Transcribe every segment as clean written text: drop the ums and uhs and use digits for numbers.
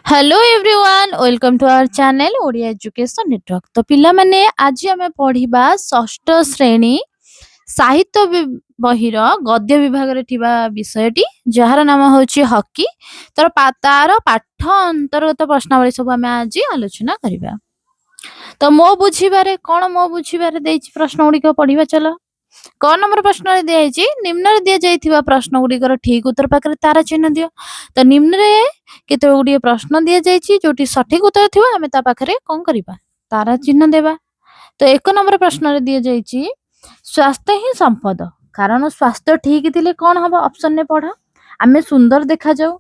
Hello everyone welcome to our channel Odia education network. तो पिला माने आज आमे पढ़िबा षष्ठ श्रेणी साहित्य बहिर गद्य विभाग रे थिबा विषयटी जहार नाम होची हॉकी। तार पाठ अंतर्गत प्रश्नावली सब आमे आज आलोचना करिबा। तो मो बुझिबारे देछि प्रश्न गुडी को पढ़िबा चलो। क नंबर प्रश्न रे दिया निम्न दिया जाइथिबा प्रश्न गुड़िकर ठीक उत्तर पाखरे तारा चिन्ह दियो। तो निम्न रे केते गुडी प्रश्न दिया जाइछि जोटी सठिक उत्तर थिबा हमें ता पाखरे कोन करिबा तारा चिन्ह देबा। तो एक नंबर प्रश्न रे दिया जाइछि स्वास्थ्य ही संपद, कारण स्वास्थ्य ठीक थिले कोन हबो ऑप्शन ने पढ़। आमे सुंदर देखा जाऊ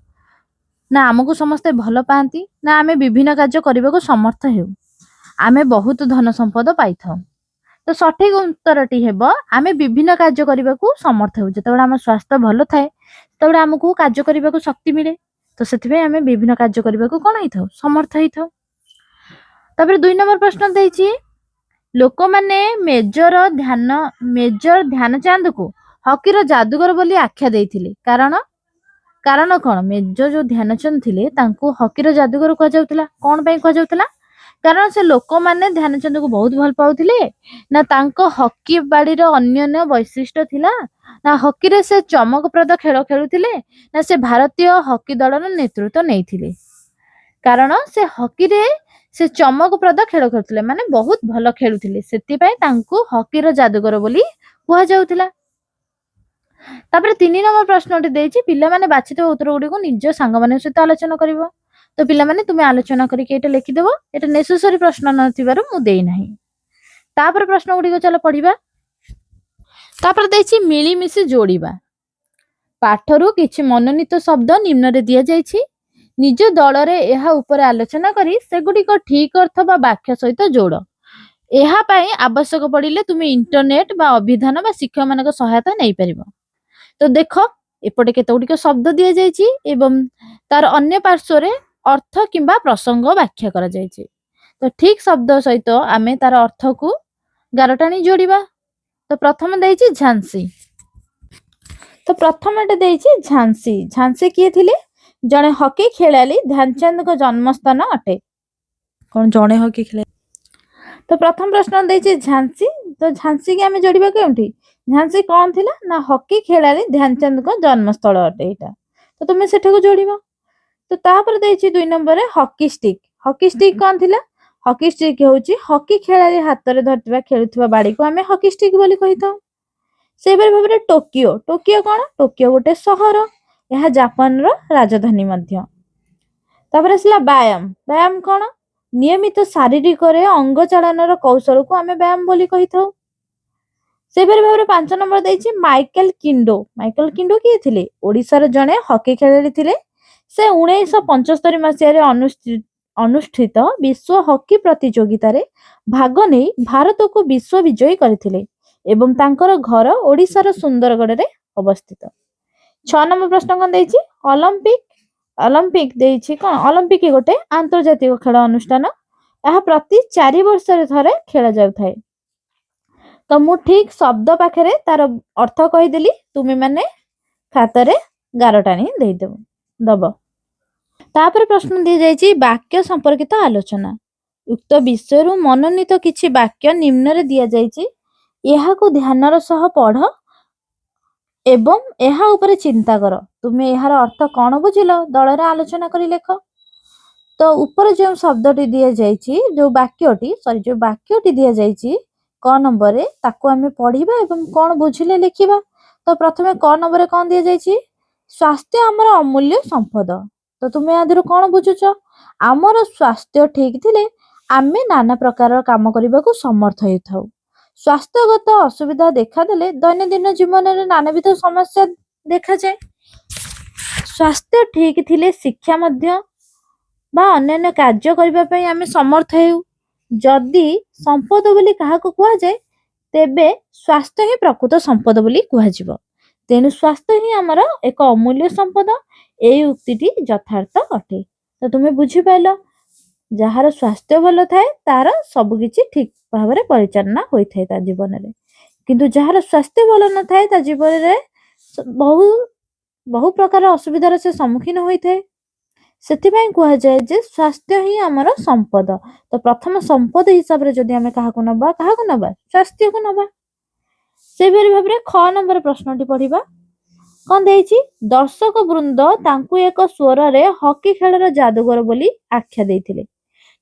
ना, हमकु समस्ते भल पाती ना, आमे विभिन्न कार्य करबा को समर्थ हेउ, आमे बहुत धन संपद पाइथाऊ। तो सठिक उत्तरटी हेबो आमे विभिन्न कार्य करबा को समर्थ हेउ। जतबेला हम स्वास्थ्य भल थाए तबेला हमकु कार्य करबा को शक्ति मिले, तो सेथिबे आमे विभिन्न कार्य करबा को कोन हेइथाऊ समर्थ हेइथाऊ। तबरे 2 नंबर प्रश्न देछि लोक माने मेजर ध्यानचंद को हॉकीर जादूगर बोली आख्या देइथिले, कारण कोन? मेजर जो ध्यानचंद थिले तांको हॉकीर जादूगर कह जाउतला। कोन पई कह जाउतला? कारण से लोक माने ध्यानचंद को बहुत भल पाउथिले, ना तांको हॉकी बाड़ीर अन्य वैशिष्ट्य थिला, ना हॉकी रे से चमकप्रद खेल खेलुथिले, ना से भारतीय हॉकी दलर नेतृत्व नेइथिले। कारण से हॉकी रे से चमकप्रद खेल खेलुथिले माने बहुत भल खेलुथिले, सेति पई तांको हॉकीर जादूगर बोली कुहा जाउथिला। तापर 3 नंबर प्रश्नटी देछि पिला माने बाछित उत्तर गुडी को निज संग माने सहित आलोचना करिवो। तो पिला माने तुमे आलोचना करी के एटा लिखि देबो। एटा नेसेसरी प्रश्न नथिबारु मु देई नाही। तापर प्रश्न गुडी को चलो पढिबा। तापर देछि मिली मिसी जोड़िबा। पाठरु किछि मनोनीत शब्द निम्न रे दिया जाइछि, निज दल रे एहा ऊपर आलोचना करी सेगुडी को ठीक अर्थ बा वाक्य सहित जोड़। एहा पई आवश्यक पड़िले तुमे इंटरनेट बा अभिधान बा शिक्षक मानक सहायता नै परिबो। तो देखो एपटे केते गुडी को शब्द दिया जाइछि एवं तार अन्य पार्श्व रे अर्थ किंबा प्रसंग व्याख्या करा जाइछि। तो ठीक शब्द सहित आमे तार अर्थ को गारटाणी जोड़िबा। तो प्रथम देइछि झांसी। तो प्रथम एटे देइछि झांसी। झांसी किए थिले? जणे हॉकी खेलाली ध्यानचंद को जन्मस्थान अटे। कोन जणे हॉकी खेला? तो प्रथम प्रश्न देइछि झांसी। तो झांसी के आमे जोड़िबा केउठी? झांसी कौन थिला? ना हॉकी खेलाली ध्यानचंद को जन्मस्थल अटे एटा। तो तुमे सेठा को जोड़िबा। तो तापर देइछि 2 नंबर रे हॉकी स्टिक। हॉकी स्टिक कौन थिला? हॉकी स्टिक होउछि हॉकी खेलाली हाथ रे धरतिबा खेलुथिबा बाड़ी को आमे हॉकी स्टिक बोली कहिथाऊ। सेबरे भाबरे टोकियो। टोकियो कोन? टोकियो गोटे शहर, यह जापान रो राजधानी मध्य। तापर असला व्यायाम। व्यायाम कोन? नियमित शारीरिक रे अंग चालन रो कौशल को आमे व्यायाम बोली कहिथाऊ। सेबरे भाबरे 5 नंबर देइछि माइकल किंडो। माइकल किंडो किए थिले? ओडिसा रे जणे हॉकी खेलाड़ी थिले। से 1975 मसिया रे अनुष्ठित विश्व हॉकी प्रतियोगिता रे भाग नै भारत को विश्व विजयी करथिले एवं तांकर घर ओडिसा रो सुंदरगढ़ रे अवस्थित। 6 नंबर प्रश्न कोन देइछि ओलंपिक। ओलंपिक देइछि कोन? ओलंपिक गोटे अंतर्जातीय खेल अनुष्ठान, यह प्रति 4 वर्ष रे थरे खेला जाउ थाए। तो मु ठीक शब्द पाखरे तार अर्थ कहि देली, तुमे माने खाता रे गारटाणी देइ दबो। तापर प्रश्न दिया जाइछि वाक्य संपर्कित आलोचना। उक्त विषय रु मनोनीत किछि वाक्य निम्न रे दिया जाइछि, एहा को ध्यान रो सह पढ़ एवं एहा ऊपर चिंता कर। तुमे एहार अर्थ कोन बुझिलो दल रे आलोचना करी लेख। तो ऊपर जो शब्दटी दिया जाइछि, जो वाक्यटी दिया जाइछि क नंबर रे ताको हमें पढ़िबा एवं कोन बुझिले लिखिबा। तो प्रथमे क नंबर रे कोन दिया जाइछि स्वास्थ्य हमर अमूल्य संपद। तो तुमे आदर कोन बुझुछ? हमर स्वास्थ्य ठीक थिले आमे नाना प्रकार काम करबा को समर्थ हेथाऊ। स्वास्थ्यगत असुविधा देखा देले दैनंदिन जीवन रे नानाविध समस्या देखा जाए। स्वास्थ्य ठीक थिले शिक्षा मध्य बा अन्य कार्य करबा पई आमे समर्थ हेउ। जदि संपद बोली काहा को कुहा जाए तेबे स्वास्थ्य ही प्रकृत संपद बोली कुहा जिवो। तेनु स्वास्थ्य ही हमर एक अमूल्य संपद। एई उक्तिटी यथार्थ अटे। तो तुमे बुझी पाइलो, जहार स्वास्थ्य भल थाए तार सब किछि ठीक भाबरे परिचालना होई थाए ता जीवन रे, किंतु जहार स्वास्थ्य भल न थाए ता जीवन रे बहु प्रकार असुविधार से सम्मुखीन होई थाए। ସେଥିପାଇଁ କୁହାଯାଏ ଯେ ସ୍ୱାସ୍ଥ୍ୟ ହିଁ ଆମର ସମ୍ପଦ। ତ ପ୍ରଥମ ସମ୍ପଦ ହିସାବରେ ଯଦି ଆମେ କାହାକୁ ନବା ସ୍ୱାସ୍ଥ୍ୟକୁ ନବା। ସେହିପରି ଭାବରେ 6 ନମ୍ବର ପ୍ରଶ୍ନଟି ପଢିବା। କଣ ଦେଇଛି? ଦର୍ଶକ ବୃନ୍ଦ ତାଙ୍କୁ ଏକ ସ୍ୱରରେ ହକି ଖେଳର ଯାଦୁଗର ବୋଲି ଆଖ୍ୟା ଦେଇଥିଲେ।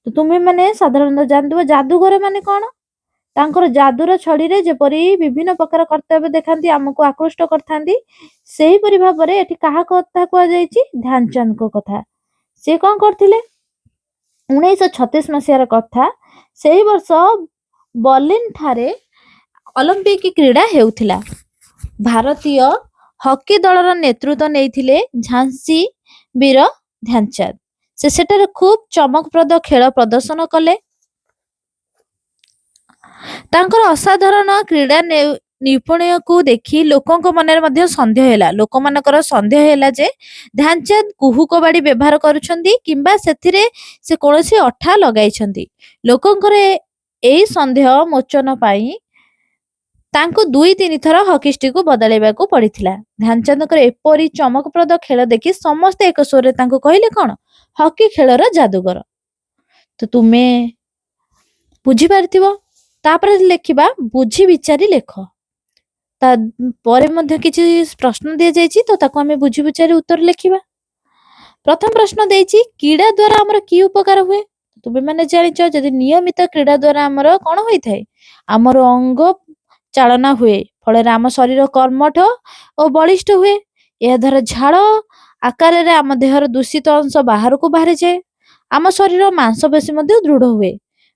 ତ ତୁମେ ମାନେ ସାଧାରଣତଃ ଜାଣିଥିବ ଯାଦୁଗର ମାନେ କଣ? ତାଙ୍କର ଯାଦୁର ଛଡିରେ ଯେପରି ବିଭିନ୍ନ ପ୍ରକାର କର୍ତ୍ତବ୍ୟ ଦେଖାନ୍ତି, ଆମକୁ ଆକୃଷ୍ଟ କରିଥାନ୍ତି, ସେହିପରି ଭାବରେ ଏଠି କାହା କଥା କୁହାଯାଇଛି? ଧ୍ୟାନଚାନ୍ଦଙ୍କ କଥା। ସେ କଣ କରିଥିଲେ? 1936 ମସିହାର କଥା। ସେହି ବର୍ଷ ବର୍ଲିନ ଠାରେ ଅଲିମ୍ପିକ କ୍ରୀଡା ହେଉଥିଲା। ଭାରତୀୟ ହକି ଦଳର ନେତୃତ୍ୱ ନେଇଥିଲେ ଝାନ୍ସୀ ବୀର ଧ୍ୟାନଚାନ୍ଦ। ସେ ସେଠାରେ ଖୁବ୍ ଚମକପ୍ରଦ ଖେଳ ପ୍ରଦର୍ଶନ କଲେ। ତାଙ୍କର ଅସାଧାରଣ କ୍ରୀଡା ନିପୁଣକୁ ଦେଖି ଲୋକଙ୍କ ମନରେ ମଧ୍ୟ ସନ୍ଦେହ ହେଲା। ଲୋକମାନଙ୍କର ସନ୍ଦେହ ହେଲା ଯେ ଧ୍ୟାନଚାନ୍ଦ କୁହୁକ ବାଡି ବ୍ୟବହାର କରୁଛନ୍ତି କିମ୍ବା ସେଥିରେ ସେ କୌଣସି ଅଠା ଲଗାଇଛନ୍ତି। ଲୋକଙ୍କର ଏହି ସନ୍ଦେହ ମୋଚନ ପାଇଁ ତାଙ୍କୁ 2-3 ଥର ହକି ଷ୍ଟିକକୁ ବଦଳାଇବାକୁ ପଡିଥିଲା। ଧ୍ୟାନଚାନ୍ଦଙ୍କର ଏପରି ଚମକପ୍ରଦ ଖେଳ ଦେଖି ସମସ୍ତେ ଏକ ସ୍ୱରରେ ତାଙ୍କୁ କହିଲେ କଣ? ହକି ଖେଳର ଯାଦୁଗର। ତ ତୁମେ ବୁଝିପାରିଥିବ। ତାପରେ ଲେଖିବା ବୁଝି ବିଚାରି ଲେଖ। ତା ପରେ ମଧ୍ୟ କିଛି ପ୍ରଶ୍ନ ଦିଆଯାଇଛି, ତ ତାକୁ ଆମେ ବୁଝି ବିଚାରି ଉତ୍ତର ଲେଖିବା। ପ୍ରଥମ ପ୍ରଶ୍ନ ଦେଇଛି କ୍ରୀଡା ଦ୍ୱାରା ଆମର କି ଉପକାର ହୁଏ? ତୁମେ ମାନେ ଜାଣିଛ ଯଦି ନିୟମିତ କ୍ରୀଡା ଦ୍ୱାରା ଆମର କଣ ହୋଇଥାଏ? ଆମର ଅଙ୍ଗ ଚାଳନା ହୁଏ, ଫଳରେ ଆମ ଶରୀର କର୍ମଠ ଓ ବଳିଷ୍ଠ ହୁଏ। ଏହା ଦ୍ୱାରା ଝାଳ ଆକାରରେ ଆମ ଦେହର ଦୂଷିତ ଅଂଶ ବାହାରକୁ ବାହାରିଯାଏ। ଆମ ଶରୀର ମାଂସପେଶୀ ମଧ୍ୟ ଦୃଢ ହୁଏ।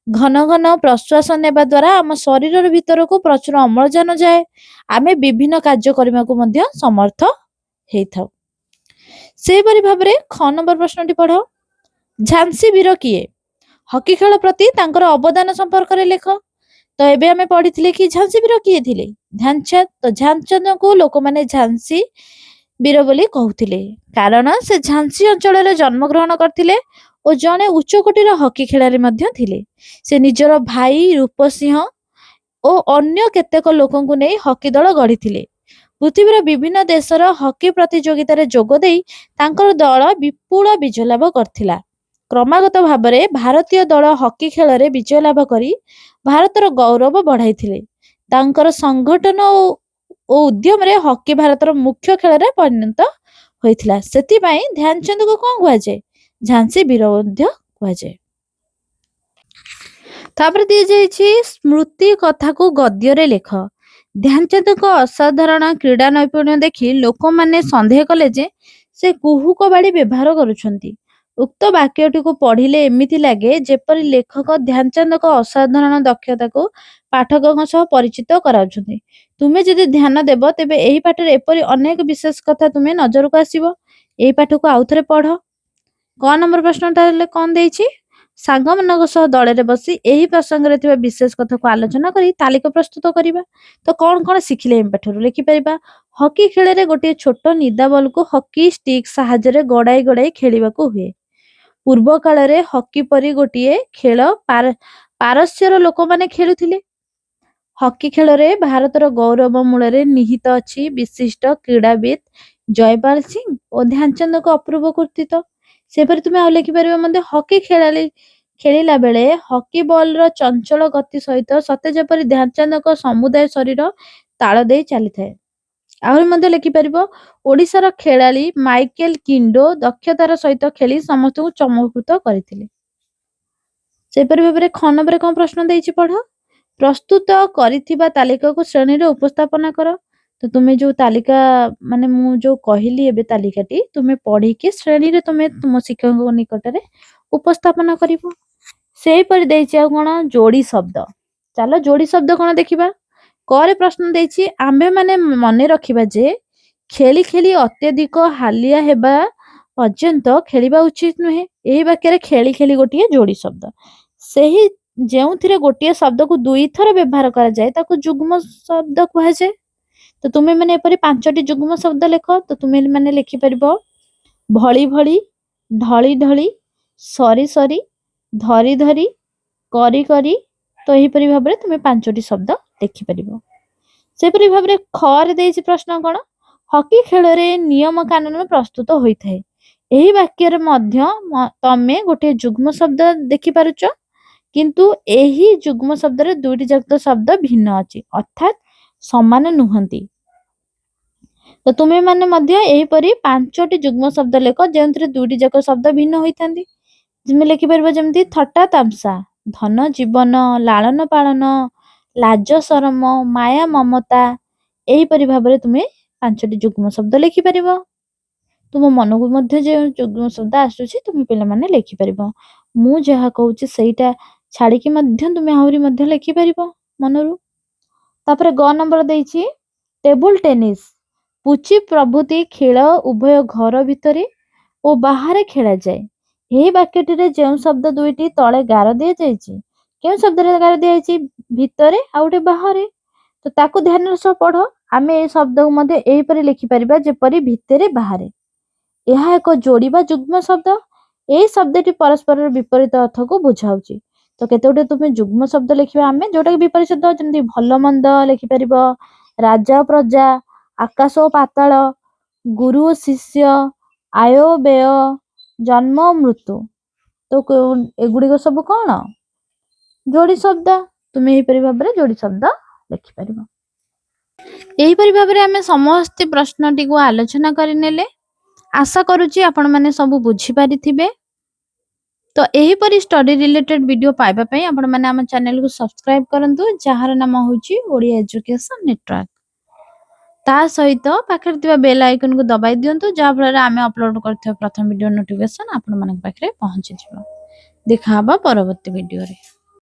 ଘନ ଘନ ପ୍ରଶ୍ୱାସ ନେବା ଦ୍ୱାରା ଆମ ଶରୀରର ଭିତରକୁ ପ୍ରଚୁର ଅମ୍ଳଜାନ ଯାଏ। ଆମେ ବିଭିନ୍ନ କାର୍ଯ୍ୟ କରିବାକୁ ମଧ୍ୟ ସମର୍ଥ ହେଇଥାଉ। ସେହିପରି ଭାବରେ 6 ନମ୍ବର ପ୍ରଶ୍ନଟି ପଢ। ଝାନ୍ସୀ ବୀର କିଏ? ହକି ଖେଳ ପ୍ରତି ତାଙ୍କର ଅବଦାନ ସମ୍ପର୍କରେ ଲେଖ। ତ ଏବେ ଆମେ ପଢିଥିଲେ କି ଝାନ୍ସୀ ବୀର କିଏ ଥିଲେ? ଧ୍ୟାନଚାନ୍ଦ। ତ ଧ୍ୟାନଚାନ୍ଦଙ୍କୁ ଲୋକମାନେ ଝାନ୍ସୀ ବୀର ବୋଲି କହୁଥିଲେ, କାରଣ ସେ ଝାନ୍ସୀ ଅଞ୍ଚଳରେ ଜନ୍ମଗ୍ରହଣ କରିଥିଲେ ଓ ଜଣେ ଉଚ୍ଚକୋଟୀର ହକି ଖେଳାଳି ମଧ୍ୟ ଥିଲେ। ସେ ନିଜର ଭାଇ ରୂପ ସିଂହ ଓ ଅନ୍ୟ କେତେକ ଲୋକଙ୍କୁ ନେଇ ହକି ଦଳ ଗଢିଥିଲେ। ପୃଥିବୀର ବିଭିନ୍ନ ଦେଶର ହକି ପ୍ରତିଯୋଗିତାରେ ଯୋଗ ଦେଇ ତାଙ୍କର ଦଳ ବିପୁଳ ବିଜୟ ଲାଭ କରିଥିଲା। କ୍ରମାଗତ ଭାବରେ ଭାରତୀୟ ଦଳ ହକି ଖେଳରେ ବିଜୟ ଲାଭ କରି ଭାରତର ଗୌରବ ବଢାଇଥିଲେ। ତାଙ୍କର ସଂଗଠନ ଓ ଉଦ୍ୟମରେ ହକି ଭାରତର ମୁଖ୍ୟ ଖେଳରେ ପରିଣତ ହୋଇଥିଲା। ସେଥିପାଇଁ ଧ୍ୟାନଚାନ୍ଦଙ୍କୁ କଣ କୁହାଯାଏ? ଝାନ୍ସୀ ବୀର ମଧ୍ୟ କୁହାଯାଏ। ତାପରେ ଦିଆଯାଇଛି ସ୍ମୃତି କଥାକୁ ଗଦ୍ୟରେ ଲେଖ। ଧ୍ୟାନଚାନ୍ଦଙ୍କ ଅସାଧାରଣ କ୍ରୀଡା ନୈପୁଣ୍ୟ ଦେଖି ଲୋକମାନେ ସନ୍ଦେହ କଲେ ଯେ ସେ କୁହୁକ ବାଡି ବ୍ୟବହାର କରୁଛନ୍ତି। ଉକ୍ତ ବାକ୍ୟଟିକୁ ପଢିଲେ ଏମିତି ଲାଗେ ଯେପରି ଲେଖକ ଧ୍ୟାନଚାନ୍ଦଙ୍କ ଅସାଧାରଣ ଦକ୍ଷତାକୁ ପାଠକଙ୍କ ସହ ପରିଚିତ କରାଉଛନ୍ତି। ତୁମେ ଯଦି ଧ୍ୟାନ ଦେବ ତେବେ ଏହି ପାଠରେ ଏପରି ଅନେକ ବିଶେଷ କଥା ତୁମେ ନଜରକୁ ଆସିବ। ଏହି ପାଠକୁ ଆଉଥରେ ପଢ। କ ନମ୍ବର ପ୍ରଶ୍ନଟା ହେଲେ କଣ ଦେଇଛି? ସାଙ୍ଗମାନଙ୍କ ସହ ଦଳରେ ବସି ଏହି ପ୍ରସଙ୍ଗରେ ଥିବା ବିଶେଷ କଥାକୁ ଆଲୋଚନା କରି ତାଲିକା ପ୍ରସ୍ତୁତ କରିବା। ତ କଣ କଣ ଶିଖିଲେ ଏହି ପାଠରୁ ଲେଖିପାରିବା। ହକି ଖେଳରେ ଗୋଟିଏ ଛୋଟ ନିଦା ବଲକୁ ହକି ଷ୍ଟିକ୍ ସାହାଯ୍ୟରେ ଗଡାଇ ଗଡାଇ ଖେଳିବାକୁ ହୁଏ। ପୂର୍ବ କାଳରେ ହକି ପରି ଗୋଟିଏ ଖେଳ ପାରସ୍ୟର ଲୋକମାନେ ଖେଳୁଥିଲେ। ହକି ଖେଳରେ ଭାରତର ଗୌରବ ମୂଳରେ ନିହିତ ଅଛି ବିଶିଷ୍ଟ କ୍ରୀଡାବିତ ଜୟପାଲ ସିଂ ଓ ଧ୍ୟାନଚାନ୍ଦଙ୍କ ଅପୂର୍ବ କୃତିତ୍ୱ। ସେପରି ତୁମେ ଆଉ ଲେଖିପାରିବ ମଧ୍ୟ ହକି ଖେଳିଲା ବେଳେ ହକି ବଲର ଚଞ୍ଚଳ ଗତି ସହିତ ସତେ ଯେପରି ଧ୍ୟାନଚାନ୍ଦଙ୍କ ସମୁଦାୟ ଶରୀର ତାଳ ଦେଇ ଚାଲିଥାଏ। ଆହୁରି ମଧ୍ୟ ଲେଖିପାରିବ ଓଡ଼ିଶାର ଖେଳାଳି ମାଇକେଲ କିଣ୍ଡୋ ଦକ୍ଷତାର ସହିତ ଖେଳି ସମସ୍ତଙ୍କୁ ଚମତ୍କୃତ କରିଥିଲେ। ସେପରି ଭାବରେ 6 ନମ୍ବରରେ କଣ ପ୍ରଶ୍ନ ଦେଇଛି ପଢ। ପ୍ରସ୍ତୁତ କରିଥିବା ତାଲିକାକୁ ଶ୍ରେଣୀରେ ଉପସ୍ଥାପନା କର। ତ ତୁମେ ଯୋଉ ତାଲିକା ମାନେ ମୁଁ ଯୋଉ କହିଲି ଏବେ ତାଲିକାଟି ତୁମେ ପଢିକି ଶ୍ରେଣୀରେ ତୁମେ ତୁମ ଶିକ୍ଷକଙ୍କ ନିକଟରେ ଉପସ୍ଥାପନା କରିବ। ସେହିପରି ଦେଇଛି ଆଉ କଣ ଯୋଡି ଶବ୍ଦ। ଚାଲ ଯୋଡି ଶବ୍ଦ କଣ ଦେଖିବା। କରେ ପ୍ରଶ୍ନ ଦେଇଛି ଆମ୍ଭେମାନେ ମନେ ରଖିବା ଯେ ଖେଳି ଖେଳି ଅତ୍ୟଧିକ ହାଲିଆ ହେବା ପର୍ଯ୍ୟନ୍ତ ଖେଳିବା ଉଚିତ ନୁହେଁ। ଏହି ବାକ୍ୟରେ ଖେଳି ଖେଳି ଗୋଟିଏ ଯୋଡି ଶବ୍ଦ। ସେହି ଯେଉଁଥିରେ ଗୋଟିଏ ଶବ୍ଦକୁ 2 ଥର ବ୍ୟବହାର କରାଯାଏ ତାକୁ ଯୁଗ୍ମ ଶବ୍ଦ କୁହାଯାଏ। ତ ତୁମେ ମାନେ ଏପରି 5ଟି ଯୁଗ୍ମ ଶବ୍ଦ ଲେଖ। ତ ତୁମେ ମାନେ ଲେଖିପାରିବ ଭଳି ଭଳି, ଢଳି ଢଳି, ସରି ସରି, ଧରି ଧରି, କରି କରି। ତ ଏହିପରି ଭାବରେ ତୁମେ 5ଟି ଶବ୍ଦ ଲେଖିପାରିବ। ସେପରି ଭାବରେ ଖରେ ଦେଇଛି ପ୍ରଶ୍ନ କଣ। ହକି ଖେଳରେ ନିୟମ କାନୁନ ପ୍ରସ୍ତୁତ ହୋଇଥାଏ। ଏହି ବାକ୍ୟରେ ମଧ୍ୟ ତମେ ଗୋଟେ ଯୁଗ୍ମ ଶବ୍ଦ ଦେଖିପାରୁଛ, କିନ୍ତୁ ଏହି ଯୁଗ୍ମ ଶବ୍ଦରେ ଦୁଇଟି ଯାକ ଶବ୍ଦ ଭିନ୍ନ ଅଛି, ଅର୍ଥାତ୍ ସମାନ ନୁହନ୍ତି। ତ ତୁମେ ମାନେ ମଧ୍ୟ ଏହିପରି 5ଟି ଯୁଗ୍ମ ଶବ୍ଦ ଲେଖ ଯେଉଁଥିରେ ଦୁଇଟି ଯାକ ଶବ୍ଦ ଭିନ୍ନ ହୋଇଥାନ୍ତି। ତୁମେ ଲେଖିପାରିବ ଯେମିତି ଥଟ୍ଟା ତାମସା, ଧନ ଜୀବନ, ଲାଳନ ପାଳନ, ଲାଜ ସରମ, ମାୟା ମମତା। ଏହିପରି ଭାବରେ ତୁମେ 5ଟି ଯୁଗ୍ମ ଶବ୍ଦ ଲେଖିପାରିବ। ତୁମ ମନକୁ ମଧ୍ୟ ଯେଉଁ ଯୁଗ୍ମ ଶବ୍ଦ ଆସୁଛି ତୁମେ ପିଲାମାନେ ଲେଖିପାରିବ। ମୁଁ ଯାହା କହୁଛି ସେଇଟା ଛାଡ଼ିକି ମଧ୍ୟ ତୁମେ ଆହୁରି ମଧ୍ୟ ଲେଖିପାରିବ ମନରୁ। ତାପରେ ଗ ନମ୍ବର ଦେଇଛି ଟେବୁଲ ଟେନିସ୍, ପୁଚି ପ୍ରଭୃତି ଖେଳ ଉଭୟ ଘର ଭିତରେ ଓ ବାହାରେ ଖେଳାଯାଏ। ଏହି ବାକ୍ୟଟିରେ ଯେଉଁ ଶବ୍ଦ ଦୁଇଟି ତଳେ ଗାର ଦିଆଯାଇଛି, କେଉଁ ଶବ୍ଦରେ ଗାର ଦିଆଯାଇଛି? ଭିତରେ ଆଉ ଗୋଟେ ବାହାରେ। ତ ତାକୁ ଧ୍ୟାନର ସହ ପଢ଼। ଆମେ ଏ ଶବ୍ଦକୁ ମଧ୍ୟ ଏହିପରି ଲେଖିପାରିବା ଯେପରି ଭିତରେ ବାହାରେ। ଏହା ଏକ ଯୋଡ଼ି ବା ଯୁଗ୍ମ ଶବ୍ଦ। ଏହି ଶବ୍ଦଟି ପରସ୍ପରର ବିପରୀତ ଅର୍ଥକୁ ବୁଝାଉଛି। ତ କେତେ ଗୁଡ଼ିଏ ତୁମେ ଯୁଗ୍ମ ଶବ୍ଦ ଲେଖିବା ଆମେ, ଯୋଉଟାକି ବିପରୀତ ଶବ୍ଦ, ଯେମିତି ଭଲ ମନ୍ଦ ଲେଖିପାରିବ, ରାଜା ପ୍ରଜା, ଆକାଶ ଓ ପାତାଳ, ଗୁରୁ ଓ ଶିଷ୍ୟ, ଆୟ ଓ ବ୍ୟୟ, ଜନ୍ମ ଓ ମୃତ୍ୟୁ। ତ ଏଗୁଡ଼ିକ ସବୁ କ'ଣ? ଯୋଡ଼ି ଶବ୍ଦ। ତୁମେ ଏହିପରି ଭାବରେ ଯୋଡ଼ି ଶବ୍ଦ ଲେଖିପାରିବ। ଏହିପରି ଭାବରେ ଆମେ ସମସ୍ତ ପ୍ରଶ୍ନଟିକୁ ଆଲୋଚନା କରିନେଲେ। ଆଶା କରୁଛି ଆପଣମାନେ ସବୁ ବୁଝିପାରିଥିବେ। ତ ଏହିପରି ଷ୍ଟଡି ରିଲେଟେଡ୍ ଭିଡ଼ିଓ ପାଇବା ପାଇଁ ଆପଣମାନେ ଆମ ଚ୍ୟାନେଲକୁ ସବସ୍କ୍ରାଇବ୍ କରନ୍ତୁ, ଯାହାର ନାମ ହେଉଛି ଓଡ଼ିଆ ଏଜୁକେସନ୍ ନେଟୱାର୍କ। ତା ସହିତ ପାଖରେ ଥିବା ବେଲ୍ ଆଇକନ୍କୁ ଦବାଇ ଦିଅନ୍ତୁ, ଯାହାଫଳରେ ଆମେ ଅପଲୋଡ଼ କରୁଥିବା ପ୍ରଥମ ଭିଡ଼ିଓ ନୋଟିଫିକେସନ୍ ଆପଣମାନଙ୍କ ପାଖରେ ପହଞ୍ଚିଯିବ। ଦେଖା ହେବା ପରବର୍ତ୍ତୀ ଭିଡ଼ିଓରେ।